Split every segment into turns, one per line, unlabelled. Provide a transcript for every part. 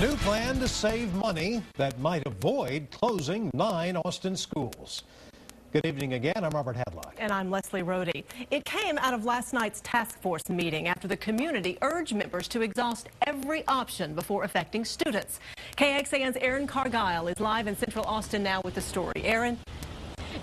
new plan to save money that might avoid closing 9 Austin schools. Good evening again. I'm Robert Hadlock.
And I'm Leslie Rohde. It came out of last night's task force meeting after the community urged members to exhaust every option before affecting students. KXAN's Aaron Cargile is live in Central Austin now with the story. Aaron?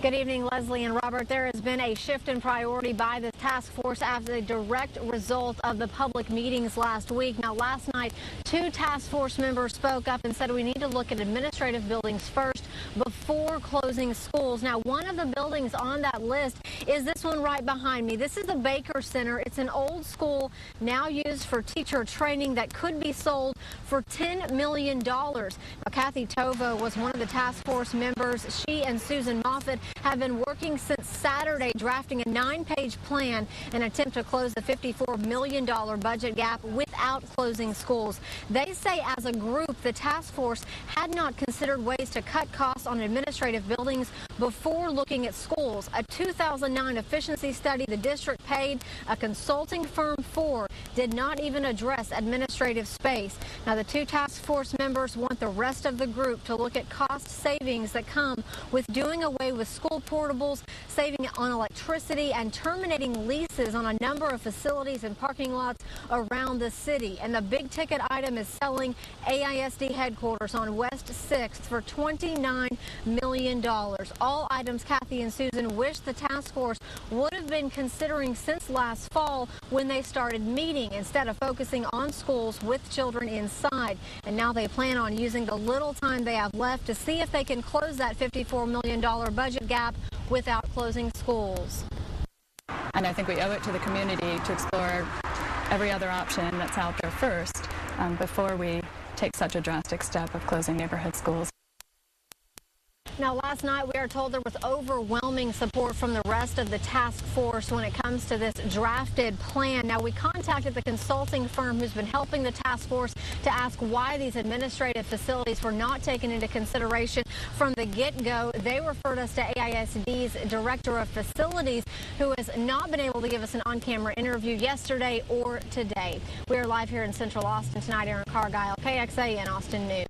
Good evening, Leslie and Robert. There has been a shift in priority by the task force as a direct result of the public meetings last week. Now, last night, 2 task force members spoke up and said we need to look at administrative buildings first before closing schools. Now, one of the buildings on that list is this one right behind me. This is the Baker Center. It's an old school now used for teacher training that could be sold for $10 million. Now, Kathy Tovo was one of the task force members. She and Susan Moffett have been working since Saturday drafting a 9-page plan in an attempt to close the $54 million budget gap without closing schools. They say as a group, the task force had not considered ways to cut costs on administrative buildings before looking at schools. A 2009 efficiency study the district paid a consulting firm for did not even address administrative space. Now, the 2 task force members want the rest of the group to look at cost savings that come with doing away with school portables, saving on electricity, and terminating leases on a number of facilities and parking lots around the city. And the big ticket item is selling AISD headquarters on West 6th for $29 million. All items Kathy and Susan wish the task force would have been considering since last fall when they started meeting, instead of focusing on schools with children inside. And now they plan on using the little time they have left to see if they can close that $54 million budget gap without closing schools.
And I think we owe it to the community to explore every other option that's out there first before we take such a drastic step of closing neighborhood schools.
Now, last night we are told there was overwhelming support from the rest of the task force when it comes to this drafted plan. Now, we contacted the consulting firm who's been helping the task force to ask why these administrative facilities were not taken into consideration from the get-go. They referred us to AISD's Director of Facilities, who has not been able to give us an on-camera interview yesterday or today. We are live here in Central Austin tonight. Aaron Cargile, KXAN Austin News.